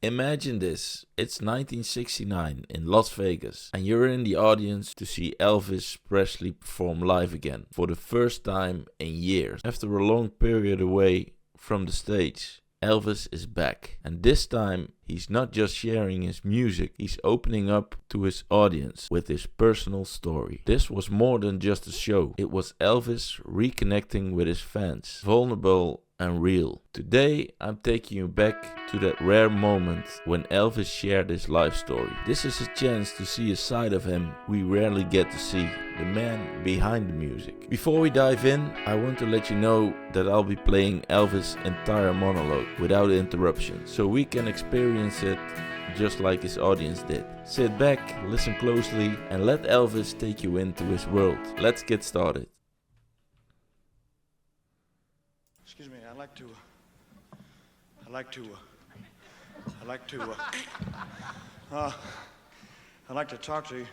Imagine this, it's 1969 in Las Vegas, and you're in the audience to see Elvis Presley perform live again for the first time in years. After a long period away from the stage, Elvis is back, and this time he's not just sharing his music, he's opening up to his audience with his personal story. This was more than just a show, it was Elvis reconnecting with his fans, vulnerable and real. Today I'm taking you back to that rare moment when Elvis shared his life story. This is a chance to see a side of him we rarely get to see, the man behind the music. Before we dive in, I want to let you know that I'll be playing Elvis' entire monologue without interruption, so we can experience it just like his audience did. Sit back, listen closely, and let Elvis take you into his world. Let's get started. Excuse me, I'd like to talk to you.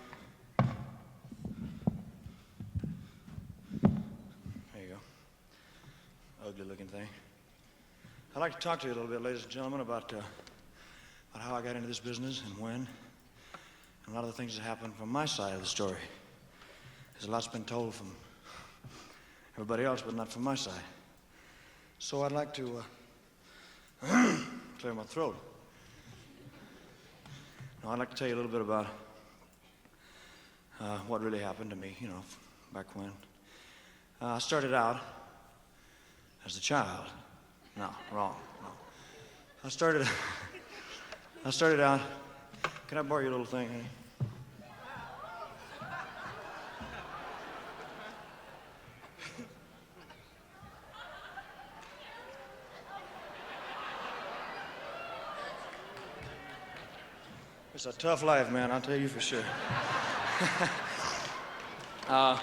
There you go. Ugly looking thing. I'd like to talk to you a little bit, ladies and gentlemen, about how I got into this business and when, and a lot of the things that happened from my side of the story. There's a lot's been told from everybody else, but not from my side. So I'd like to clear my throat. Now, I'd like to tell you a little bit about what really happened to me, back when. I started out as a child. No, wrong. No. I started out. Can I borrow your little thing, honey? It's a tough life, man, I'll tell you for sure. I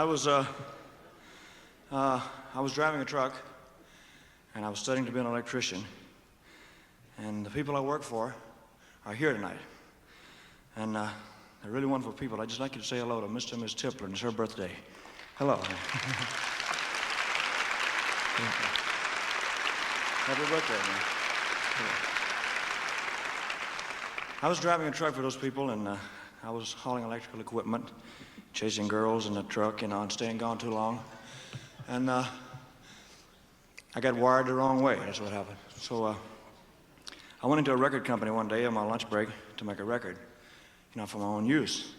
was driving a truck, and I was studying to be an electrician. And the people I work for are here tonight. And they're really wonderful people. I'd just like you to say hello to Mr. and Miss Tipler, and it's her birthday. Hello. Happy birthday, man. I was driving a truck for those people, and I was hauling electrical equipment, chasing girls in the truck, and staying gone too long. And I got wired the wrong way. That's what happened. So I went into a record company one day on my lunch break to make a record, for my own use.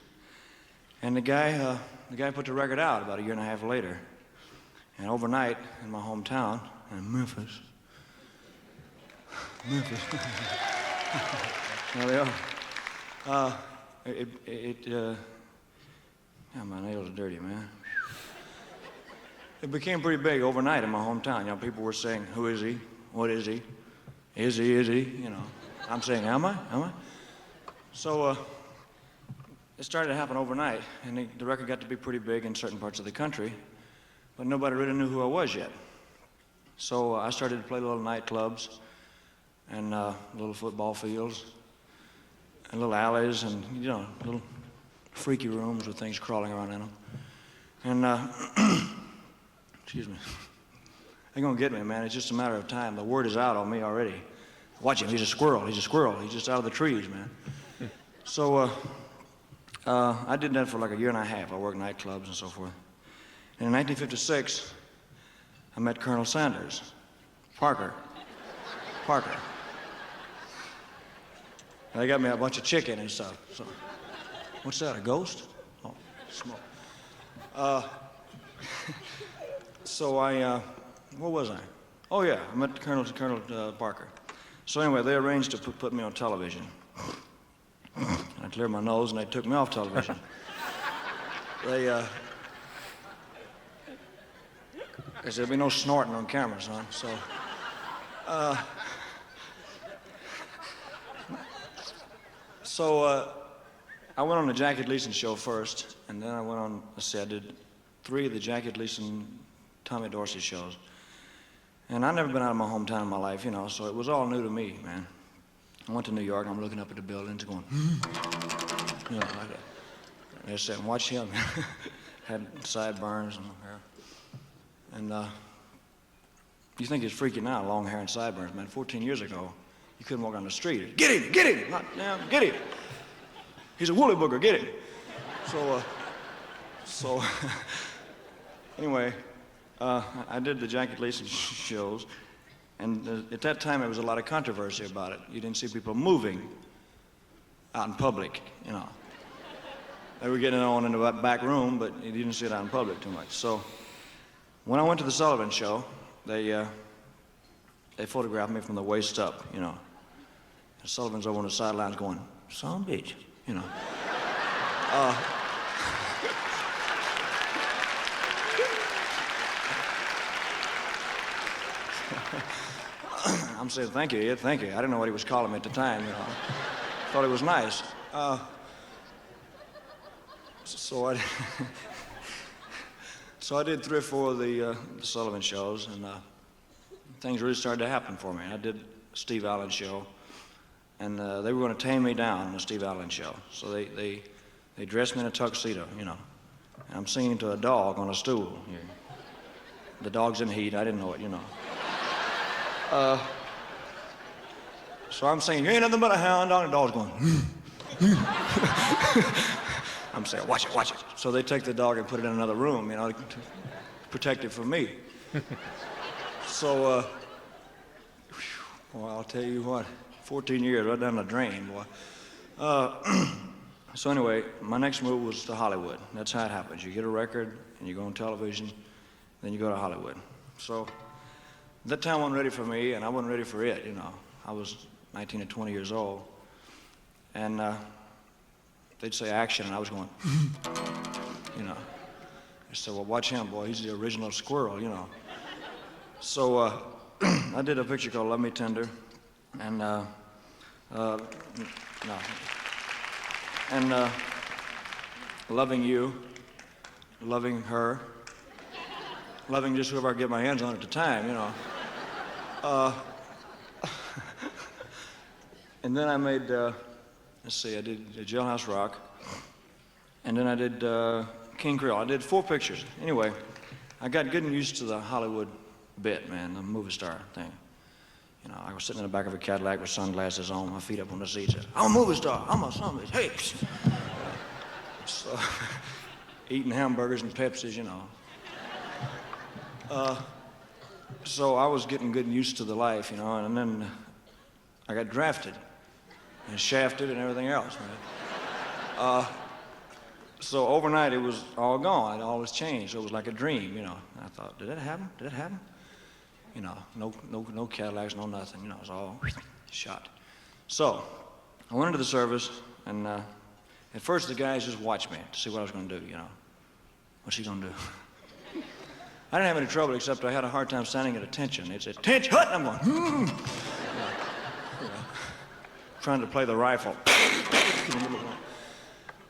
And the guy put the record out about a year and a half later. And overnight in my hometown in Memphis. There they are. My nails are dirty, man. It became pretty big overnight in my hometown. People were saying, "Who is he? What is he? Is he? I'm saying, am I? So it started to happen overnight, and the record got to be pretty big in certain parts of the country, but nobody really knew who I was yet. So I started to play little nightclubs and little football fields and little alleys and, little freaky rooms with things crawling around in them. And, excuse me, they're gonna get me, man. It's just a matter of time. The word is out on me already. Watch him, he's a squirrel. He's just out of the trees, man. So I did that for like a year and a half. I worked nightclubs and so forth. And in 1956, I met Colonel Sanders. Parker. And they got me a bunch of chicken and stuff. So, what's that, a ghost? Oh, smoke. So where was I? Oh yeah, I met Colonel Parker. So anyway, they arranged to put me on television. I cleared my nose and they took me off television. They said there'd be no snorting on camera, son. So, I went on the Jackie Gleason show first, and then I went on, I did 3 of the Jackie Gleason, Tommy Dorsey shows. And I'd never been out of my hometown in my life, so it was all new to me, man. I went to New York, and I'm looking up at the buildings going, like that. They said, watch him. Had sideburns and hair. And you think he's freaky now, long hair and sideburns, man. 14 years ago, You couldn't walk down the street. Get him, not down, get him. He's a woolly booger, get him. So anyway, I did the Jackie Gleason shows, and at that time there was a lot of controversy about it. You didn't see people moving out in public, you know. They were getting on in the back room, but you didn't see it out in public too much. So when I went to the Sullivan Show, they photographed me from the waist up, you know. And Sullivan's over on the sidelines going, son of a bitch, you know. I'm saying, thank you, Ed, thank you. I didn't know what he was calling me at the time, you know. Thought it was nice. So I did 3 or 4 of the Sullivan shows, and things really started to happen for me. I did Steve Allen show, and they were going to tame me down in the Steve Allen show. So they dressed me in a tuxedo, you know. And I'm singing to a dog on a stool here. The dog's in heat. I didn't know it, you know. So I'm singing, you ain't nothing but a hound dog, and the dog's going, I'm saying, watch it, watch it. So they take the dog and put it in another room, you know, to protect it from me. So, well, I'll tell you what, 14 years right down the drain, boy. So anyway, my next move was to Hollywood. That's how it happens. You get a record, and you go on television, then you go to Hollywood. So that time wasn't ready for me, and I wasn't ready for it, you know. I was 19 or 20 years old, and they'd say action, and I was going, you know. They said, well, watch him, boy. He's the original squirrel, you know. So I did a picture called Love Me Tender, and loving you, loving her, loving just whoever I get my hands on at the time, you know. And then I made, let's see, I did Jailhouse Rock, and then I did King Creole. I did 4 pictures. Anyway, I got good and used to the Hollywood bit, man, the movie star thing. You know, I was sitting in the back of a Cadillac with sunglasses on, my feet up on the seat, said, I'm a movie star, I'm a son of a bitch, hey! So, eating hamburgers and Pepsis, you know. So I was getting good and used to the life, you know, and then I got drafted and shafted and everything else, man. So overnight it was all gone, it all was changed. It was like a dream, you know. And I thought, did that happen? Did that happen? You know, no Cadillacs, no nothing, you know, it was all shot. So I went into the service, and at first the guys just watched me to see what I was going to do, you know. What's he going to do? I didn't have any trouble, except I had a hard time standing at attention. They'd say, attention, hut, and I'm going, you know, trying to play the rifle. I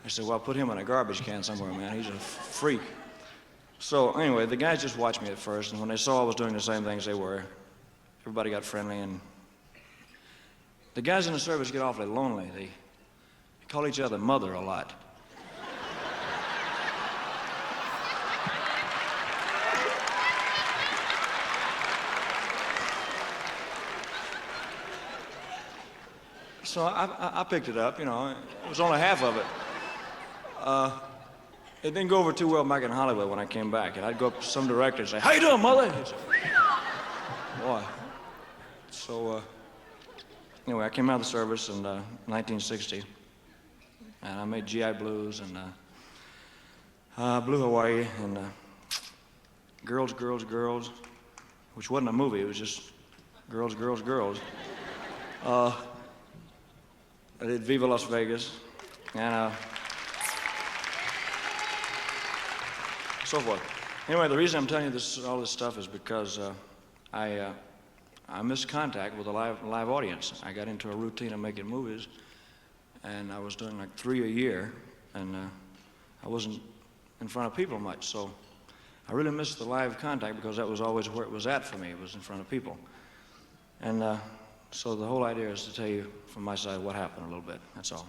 said, well, put him in a garbage can somewhere, man. He's a freak. So anyway, the guys just watched me at first, and when they saw I was doing the same things they were, everybody got friendly, and the guys in the service get awfully lonely. They call each other mother a lot. So I picked it up, you know. It was only half of it. It didn't go over too well back in Hollywood when I came back. And I'd go up to some director and say, how you doing, mother? He'd say, boy. So anyway, I came out of the service in 1960. And I made GI Blues and Blue Hawaii and Girls, Girls, Girls, which wasn't a movie. It was just Girls, Girls, Girls. I did Viva Las Vegas, and so forth. Anyway, the reason I'm telling you this, all this stuff is because I missed contact with a live audience. I got into a routine of making movies, and I was doing like 3 a year, and I wasn't in front of people much, so I really missed the live contact because that was always where it was at for me. It was in front of people. And so the whole idea is to tell you from my side what happened a little bit. That's all.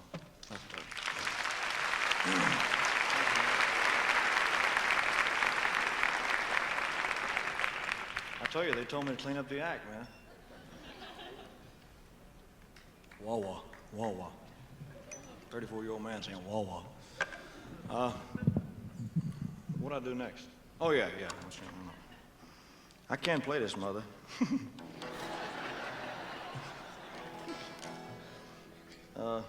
I tell you, they told me to clean up the act, man. Wawa, Wawa. 34-year-old man saying Wawa. What do I do next? Oh, yeah. I can't play this, Mother. Damn.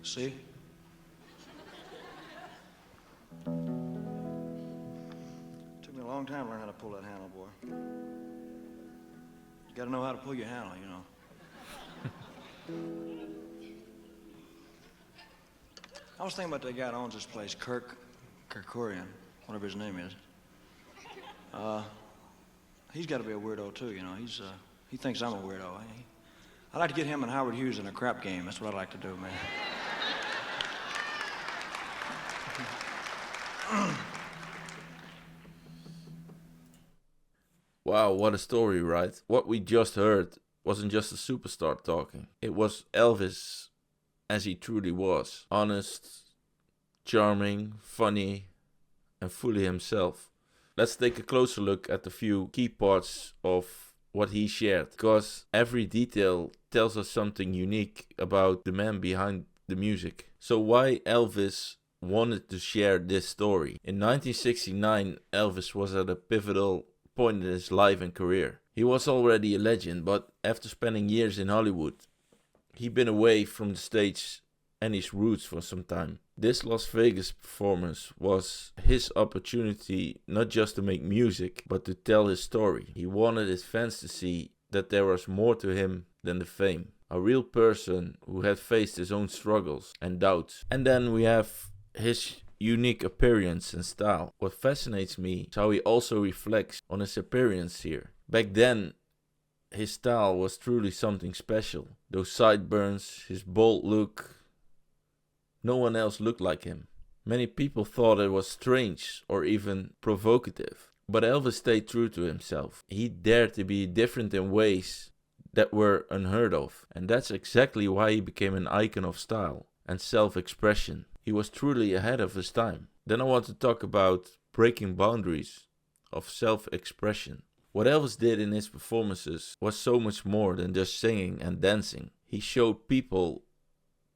See? Took me a long time to learn how to pull that handle, boy. You gotta know how to pull your handle, you know. I was thinking about that guy that owns this place, Kirkorian, whatever his name is. He's got to be a weirdo too, you know. He thinks I'm a weirdo. I'd like to get him and Howard Hughes in a crap game. That's what I'd like to do, man. Wow, what a story, right? What we just heard wasn't just a superstar talking. It was Elvis as he truly was. Honest, charming, funny, and fully himself. Let's take a closer look at the few key parts of what he shared, because every detail tells us something unique about the man behind the music. So why Elvis wanted to share this story? In 1969, Elvis was at a pivotal point in his life and career. He was already a legend, but after spending years in Hollywood, he'd been away from the stage and his roots for some time. This Las Vegas performance was his opportunity not just to make music, but to tell his story. He wanted his fans to see that there was more to him than the fame. A real person who had faced his own struggles and doubts. And then we have his unique appearance and style. What fascinates me is how he also reflects on his appearance here. Back then, his style was truly something special. Those sideburns, his bold look. No one else looked like him. Many people thought it was strange or even provocative. But Elvis stayed true to himself. He dared to be different in ways that were unheard of. And that's exactly why he became an icon of style and self-expression. He was truly ahead of his time. Then I want to talk about breaking boundaries of self-expression. What Elvis did in his performances was so much more than just singing and dancing. He showed people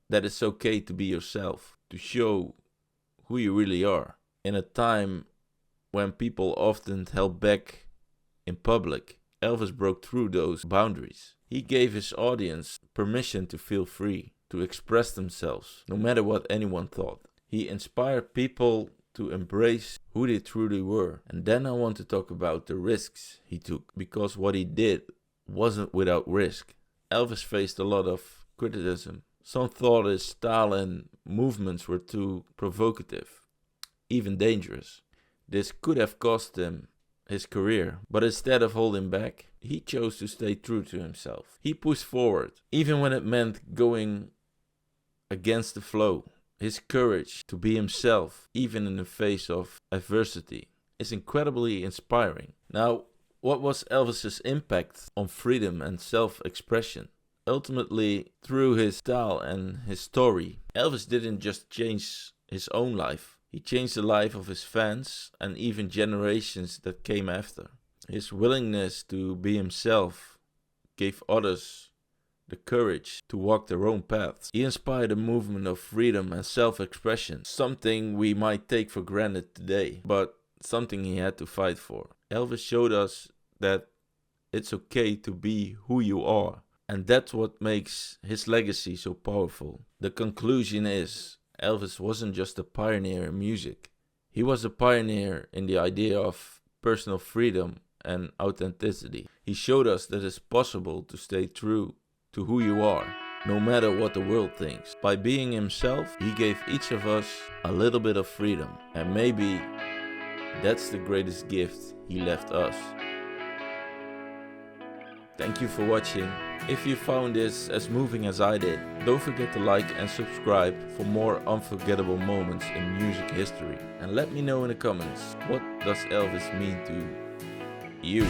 that it's okay to be yourself, to show who you really are. In a time when people often held back in public, Elvis broke through those boundaries. He gave his audience permission to feel free, to express themselves, no matter what anyone thought. He inspired people to embrace who they truly were. And then I want to talk about the risks he took, because what he did wasn't without risk. Elvis faced a lot of criticism. Some thought his style and movements were too provocative, even dangerous. This could have cost him his career, but instead of holding back, he chose to stay true to himself. He pushed forward, even when it meant going against the flow. His courage to be himself, even in the face of adversity, is incredibly inspiring. Now, what was Elvis's impact on freedom and self-expression? Ultimately, through his style and his story, Elvis didn't just change his own life. He changed the life of his fans and even generations that came after. His willingness to be himself gave others the courage to walk their own paths. He inspired a movement of freedom and self-expression, something we might take for granted today, but something he had to fight for. Elvis showed us that it's okay to be who you are. And that's what makes his legacy so powerful. The conclusion is, Elvis wasn't just a pioneer in music. He was a pioneer in the idea of personal freedom and authenticity. He showed us that it's possible to stay true to who you are, no matter what the world thinks. By being himself, he gave each of us a little bit of freedom. And maybe that's the greatest gift he left us. Thank you for watching. If you found this as moving as I did, don't forget to like and subscribe for more unforgettable moments in music history. And let me know in the comments, what does Elvis mean to you?